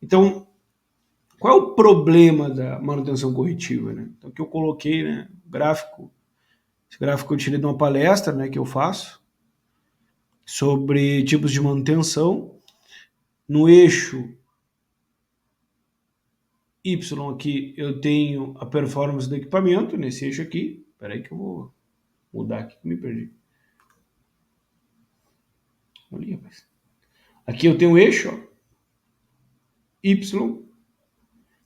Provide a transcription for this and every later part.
Então, qual é o problema da manutenção corretiva, né? Então, que eu coloquei, né, gráfico. Esse gráfico eu tirei de uma palestra, né, que eu faço sobre tipos de manutenção. No eixo Y aqui eu tenho a performance do equipamento, nesse eixo aqui. Espera aí que eu vou mudar aqui, que me perdi. Olha, rapaz. Aqui eu tenho o eixo, ó, Y,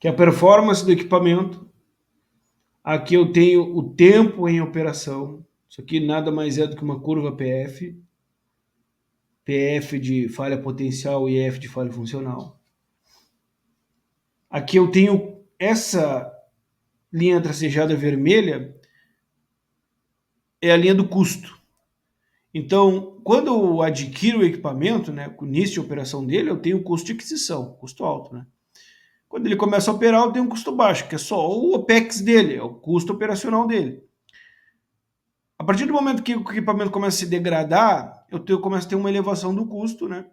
que é a performance do equipamento. Aqui eu tenho o tempo em operação. Isso aqui nada mais é do que uma curva PF. PF de falha potencial e F de falha funcional. Aqui eu tenho essa linha tracejada vermelha, é a linha do custo. Então, quando eu adquiro o equipamento, né, com o início de operação dele, eu tenho o custo de aquisição, custo alto, né? Quando ele começa a operar, eu tenho um custo baixo, que é só o OPEX dele, é o custo operacional dele. A partir do momento que o equipamento começa a se degradar, eu começo a ter uma elevação do custo, né?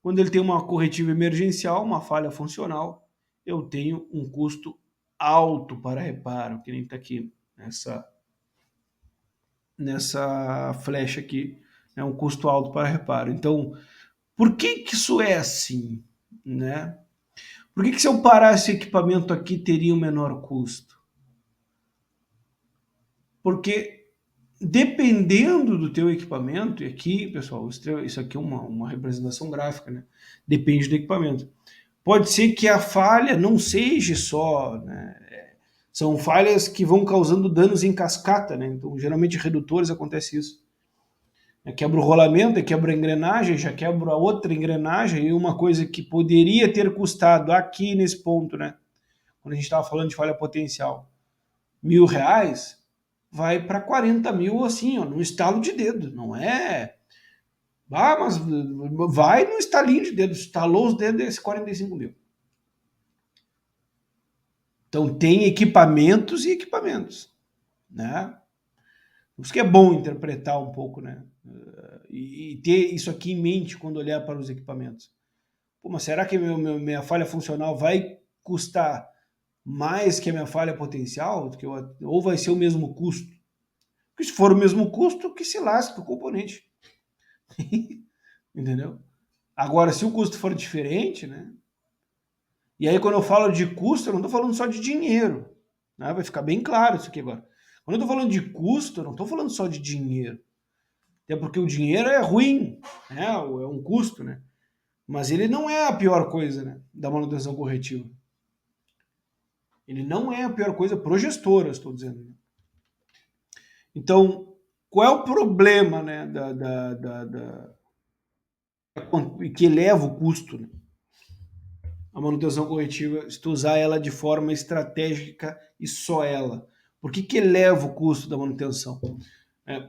Quando ele tem uma corretiva emergencial, uma falha funcional, eu tenho um custo alto para reparo, que nem está aqui nessa flecha aqui, é um custo alto para reparo. Então, por que isso é assim, né? Por que se eu parasse o equipamento aqui teria um menor custo? Porque dependendo do teu equipamento, e aqui, pessoal, isso aqui é uma representação gráfica, né? Depende do equipamento. Pode ser que a falha não seja só, né? São falhas que vão causando danos em cascata, né? Então, geralmente, redutores acontece isso. Quebra o rolamento, quebra a engrenagem, já quebra a outra engrenagem, e uma coisa que poderia ter custado aqui nesse ponto, né? Quando a gente estava falando de falha potencial, R$ 1.000, vai para 40 mil assim, ó, no estalo de dedo, não é? Ah, mas vai no estalinho de dedo, estalou os dedos, é 45 mil. Então tem equipamentos e equipamentos, né? Por isso que é bom interpretar um pouco, né? E ter isso aqui em mente quando olhar para os equipamentos. Pô, mas será que minha falha funcional vai custar mais que a minha falha potencial? Ou vai ser o mesmo custo? Porque se for o mesmo custo, que se lasque o componente. Entendeu? Agora, se o custo for diferente, né? E aí, quando eu falo de custo, eu não estou falando só de dinheiro. Né? Vai ficar bem claro isso aqui agora. Quando eu estou falando de custo, eu não estou falando só de dinheiro. Até porque o dinheiro é ruim, né? É um custo, né? Mas ele não é a pior coisa, né, da manutenção corretiva. Ele não é a pior coisa pro gestor, eu estou dizendo. Então, qual é o problema, né, que eleva o custo, né? A manutenção corretiva, se tu usar ela de forma estratégica e só ela. Por que eleva o custo da manutenção?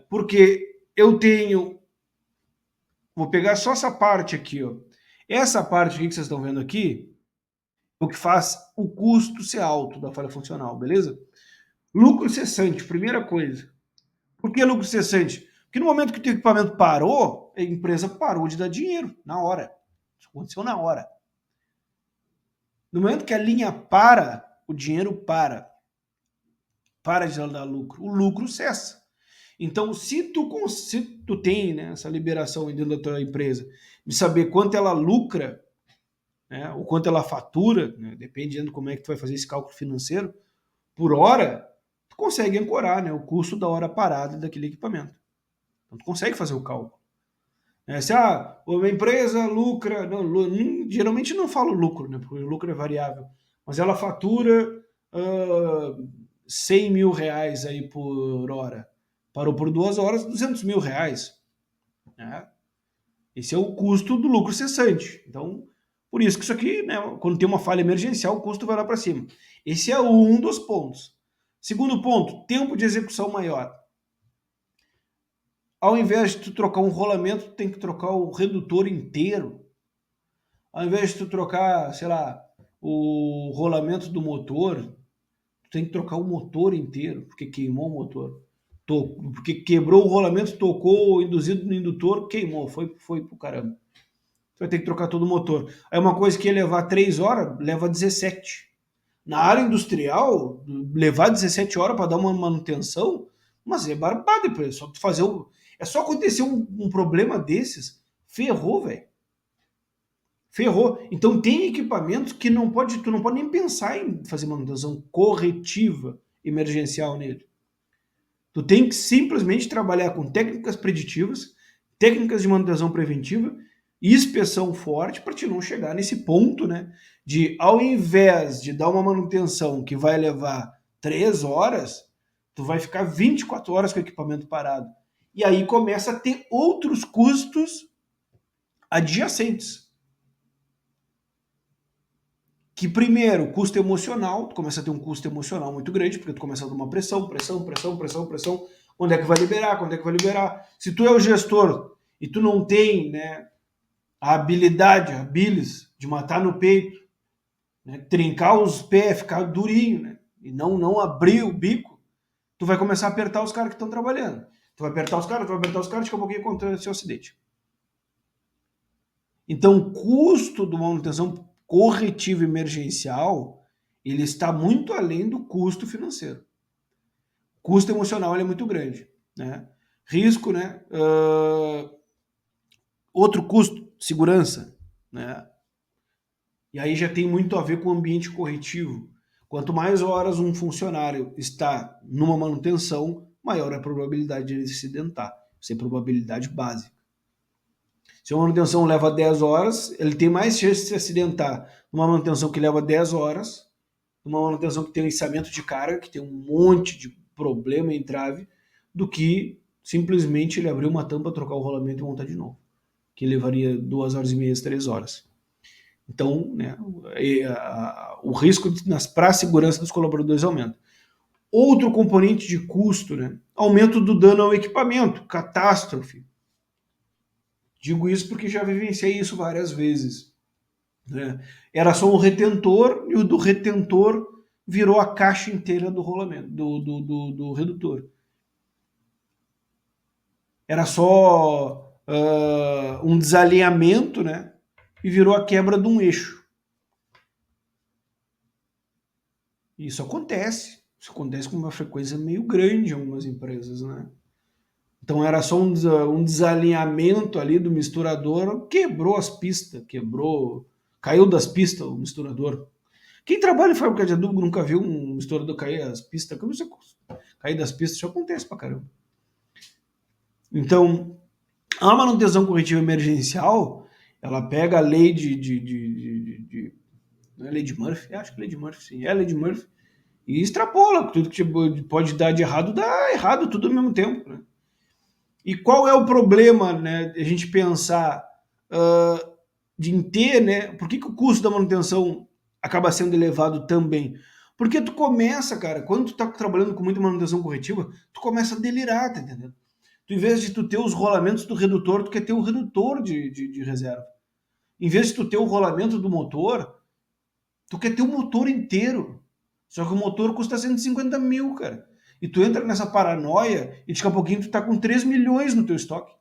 Porque eu tenho... Vou pegar só essa parte aqui, ó. Essa parte aqui que vocês estão vendo aqui, o que faz o custo ser alto da falha funcional, beleza? Lucro cessante, primeira coisa. Por que lucro cessante? Porque no momento que o teu equipamento parou, a empresa parou de dar dinheiro, na hora. Isso aconteceu na hora. No momento que a linha para, o dinheiro para. Para de dar lucro. O lucro cessa. Então, se tu tem, né, essa liberação dentro da tua empresa de saber quanto ela lucra, né, o quanto ela fatura, né, dependendo de como é que tu vai fazer esse cálculo financeiro, por hora, tu consegue ancorar, né, o custo da hora parada daquele equipamento. Então, tu consegue fazer o cálculo. Se uma empresa lucra, geralmente não falo lucro, né, porque o lucro é variável, mas ela fatura 100 mil reais aí por hora. Parou por 2 horas, 200 mil reais. Né? Esse é o custo do lucro cessante. Então, por isso que isso aqui, né, quando tem uma falha emergencial, o custo vai lá para cima. Esse é um dos pontos. Segundo ponto, tempo de execução maior. Ao invés de tu trocar um rolamento, tu tem que trocar o redutor inteiro. Ao invés de tu trocar, sei lá, o rolamento do motor, tu tem que trocar o motor inteiro, porque queimou o motor. Porque quebrou o rolamento, tocou o induzido no indutor, queimou, foi pro caramba. Você vai ter que trocar todo o motor. Aí uma coisa que ia levar 3 horas, leva 17. Na área industrial, levar 17 horas para dar uma manutenção, mas é barbado depois. Só tu fazer é só acontecer um problema desses, ferrou, velho. Ferrou. Então tem equipamentos que tu não pode nem pensar em fazer manutenção corretiva emergencial nele. Tu tem que simplesmente trabalhar com técnicas preditivas, técnicas de manutenção preventiva e inspeção forte para te não chegar nesse ponto, né? De ao invés de dar uma manutenção que vai levar 3 horas, tu vai ficar 24 horas com o equipamento parado. E aí começa a ter outros custos adjacentes. Que primeiro, custo emocional, tu começa a ter um custo emocional muito grande, porque tu começa a tomar pressão. Quando é que vai liberar? Quando é que vai liberar? Se tu é o gestor e tu não tem, né, a habilidade, a bilis de matar no peito, né, trincar os pés, ficar durinho, né, e não abrir o bico, tu vai começar a apertar os caras que estão trabalhando. Tu vai apertar os caras, daqui a pouquinho acontece o acidente. Então, o custo de uma manutenção corretiva emergencial, ele está muito além do custo financeiro. O custo emocional é muito grande, né? Risco, né? Outro custo, segurança, né? E aí já tem muito a ver com o ambiente corretivo. Quanto mais horas um funcionário está numa manutenção, maior é a probabilidade de ele se acidentar. Isso é probabilidade básica. Se uma manutenção leva 10 horas, ele tem mais chance de se acidentar numa manutenção que leva 10 horas, numa manutenção que tem um içamento de carga, que tem um monte de problema e entrave, do que simplesmente ele abrir uma tampa, trocar o rolamento e montar de novo, que levaria 2 horas e meia, 3 horas. Então, né, o risco para a segurança dos colaboradores aumenta. Outro componente de custo, né, aumento do dano ao equipamento, catástrofe. Digo isso porque já vivenciei isso várias vezes. Né? Era só um retentor e o do retentor virou a caixa inteira do rolamento, do redutor. Era só um desalinhamento, né? E virou a quebra de um eixo. Isso acontece. Isso acontece com uma frequência meio grande em algumas empresas, né? Então era só um desalinhamento ali do misturador, quebrou as pistas, caiu das pistas o misturador. Quem trabalha em fábrica de adubo nunca viu um misturador cair as pistas? Como isso cair das pistas? Isso acontece pra caramba. Então, a manutenção corretiva emergencial, ela pega a lei não é lei de Murphy? Acho que é lei de Murphy, sim. É a lei de Murphy. E extrapola. Tudo que pode dar de errado, dá errado tudo ao mesmo tempo, né? E qual é o problema, né, a gente pensar de ter, né, por que o custo da manutenção acaba sendo elevado também? Porque tu começa, cara, quando tu tá trabalhando com muita manutenção corretiva, tu começa a delirar, tá entendendo? Tu, em vez de tu ter os rolamentos do redutor, tu quer ter o redutor de reserva. Em vez de tu ter o rolamento do motor, tu quer ter o motor inteiro. Só que o motor custa 150 mil, cara. E tu entra nessa paranoia e daqui a pouquinho tu tá com 3 milhões no teu estoque.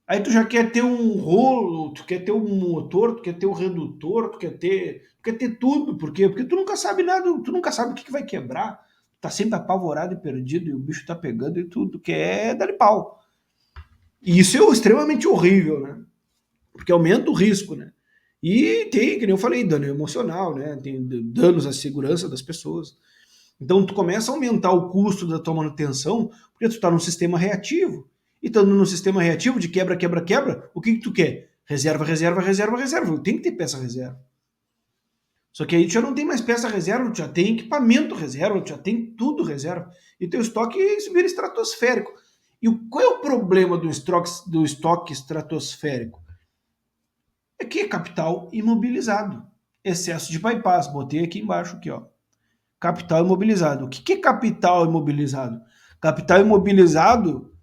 Aí tu já quer ter um rolo, tu quer ter um motor, tu quer ter o redutor, tu quer ter tudo. Por quê? Porque tu nunca sabe nada, tu nunca sabe o que vai quebrar. Tu tá sempre apavorado e perdido e o bicho tá pegando e tudo quer dar pau. E isso é extremamente horrível, né? Porque aumenta o risco, né? E tem, que nem eu falei, dano emocional, né? Tem danos à segurança das pessoas. Então tu começa a aumentar o custo da tua manutenção porque tu está num sistema reativo. E estando no sistema reativo de quebra, o que tu quer? Reserva. Tem que ter peça reserva. Só que aí tu já não tem mais peça reserva, tu já tem equipamento reserva, tu já tem tudo reserva. E teu estoque vira estratosférico. E qual é o problema do estoque estratosférico? É que é capital imobilizado. Excesso de bypass. Botei aqui embaixo, aqui, ó. Capital imobilizado. O que é capital imobilizado? Capital imobilizado,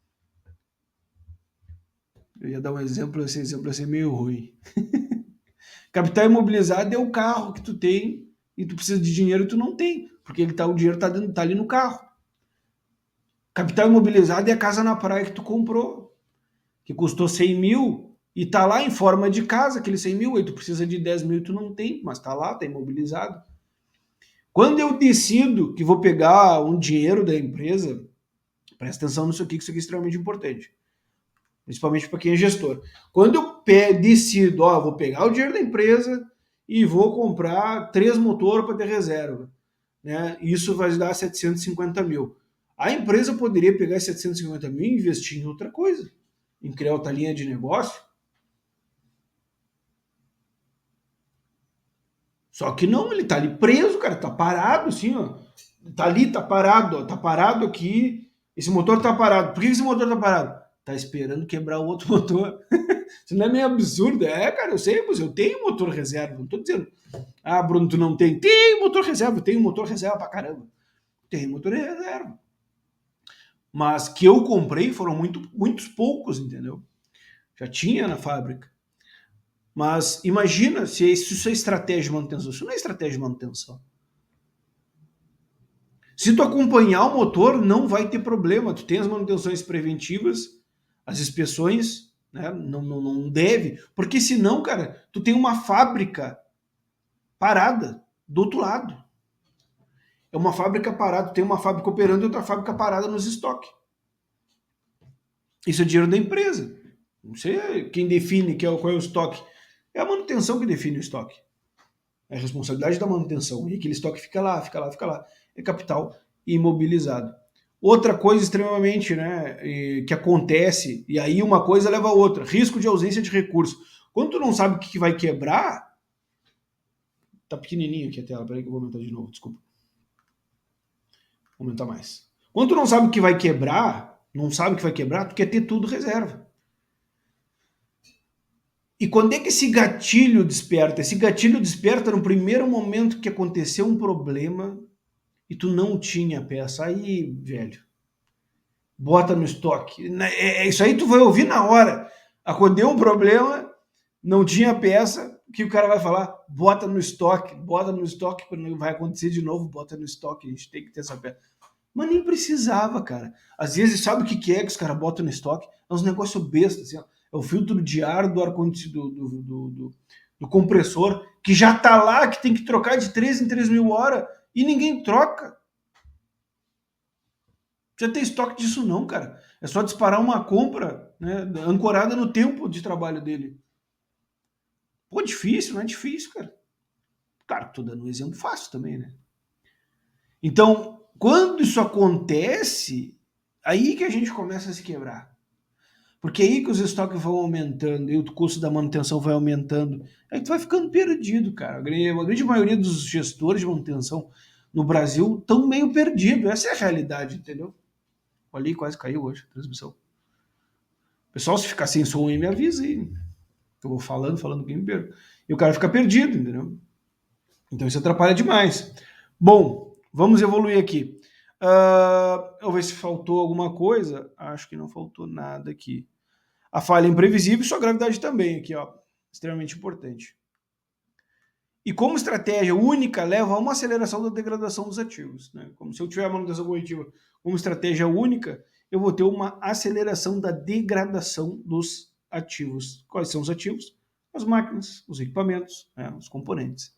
eu ia dar um exemplo, esse exemplo vai ser meio ruim. Capital imobilizado é o carro que tu tem e tu precisa de dinheiro e tu não tem, porque o dinheiro tá ali no carro. Capital imobilizado é a casa na praia que tu comprou, que custou 100 mil, E tá lá em forma de casa, aquele 100 mil, aí tu precisa de 10 mil, tu não tem, mas tá lá, tá imobilizado. Quando eu decido que vou pegar um dinheiro da empresa, presta atenção nisso aqui, que isso aqui é extremamente importante. Principalmente para quem é gestor. Quando eu decido, ó, vou pegar o dinheiro da empresa e vou comprar 3 motores para ter reserva, né? Isso vai dar 750 mil. A empresa poderia pegar esses 750 mil e investir em outra coisa, em criar outra linha de negócio. Só que não, ele tá ali preso, cara, tá parado assim, ó. Tá ali, tá parado, ó, tá parado aqui. Esse motor tá parado. Por que esse motor tá parado? Tá esperando quebrar o outro motor. Isso não é meio absurdo? É, cara, eu sei, mas eu tenho motor reserva. Não tô dizendo, ah, Bruno, tu não tem. Tem motor reserva, eu tenho motor reserva pra caramba. Tem motor reserva. Mas que eu comprei foram muitos poucos, entendeu? Já tinha na fábrica. Mas imagina se isso é estratégia de manutenção. Isso não é estratégia de manutenção. Se tu acompanhar o motor, não vai ter problema. Tu tem as manutenções preventivas, as inspeções, né? Não deve. Porque senão, cara, tu tem uma fábrica parada do outro lado. É uma fábrica parada, tem uma fábrica operando e outra fábrica parada nos estoques. Isso é dinheiro da empresa. Não sei quem define qual é o estoque. É a manutenção que define o estoque. É a responsabilidade da manutenção. E aquele estoque fica lá, fica lá, fica lá. É capital imobilizado. Outra coisa extremamente, né, que acontece, e aí uma coisa leva a outra, risco de ausência de recurso. Quando tu não sabe o que vai quebrar, tá pequenininho aqui a tela, peraí que eu vou aumentar de novo, desculpa. Vou aumentar mais. Quando tu não sabe o que vai quebrar, não sabe o que vai quebrar, tu quer ter tudo reserva. E quando é que esse gatilho desperta? Esse gatilho desperta no primeiro momento que aconteceu um problema e tu não tinha peça. Aí, velho, bota no estoque. Isso aí tu vai ouvir na hora. Aconteceu um problema, não tinha peça, o que o cara vai falar? Bota no estoque, quando vai acontecer de novo, bota no estoque, a gente tem que ter essa peça. Mas nem precisava, cara. Às vezes, sabe o que é que os caras botam no estoque? É uns negócios bestas, assim, ó. É o filtro de ar do ar-condicionado, do compressor, que já tá lá, que tem que trocar de 3 em 3 mil horas, e ninguém troca. Precisa ter estoque disso não, cara. É só disparar uma compra, né, ancorada no tempo de trabalho dele. Pô, difícil, não é difícil, cara. Claro, tô dando um exemplo fácil também, né? Então, quando isso acontece, aí que a gente começa a se quebrar. Porque aí que os estoques vão aumentando e o custo da manutenção vai aumentando. Aí tu vai ficando perdido, cara. A grande maioria dos gestores de manutenção no Brasil estão meio perdidos. Essa é a realidade, entendeu? Olha aí, quase caiu hoje a transmissão. Pessoal, se ficar sem som aí, me avisa aí. Eu vou falando que me perco. E o cara fica perdido, entendeu? Então isso atrapalha demais. Bom, vamos evoluir aqui. Eu ver se faltou alguma coisa. Acho que não faltou nada aqui. A falha é imprevisível e sua gravidade também, aqui, ó. Extremamente importante. E como estratégia única, leva a uma aceleração da degradação dos ativos. Né? Como se eu tiver a manutenção corretiva como estratégia única, eu vou ter uma aceleração da degradação dos ativos. Quais são os ativos? As máquinas, os equipamentos, né? Os componentes.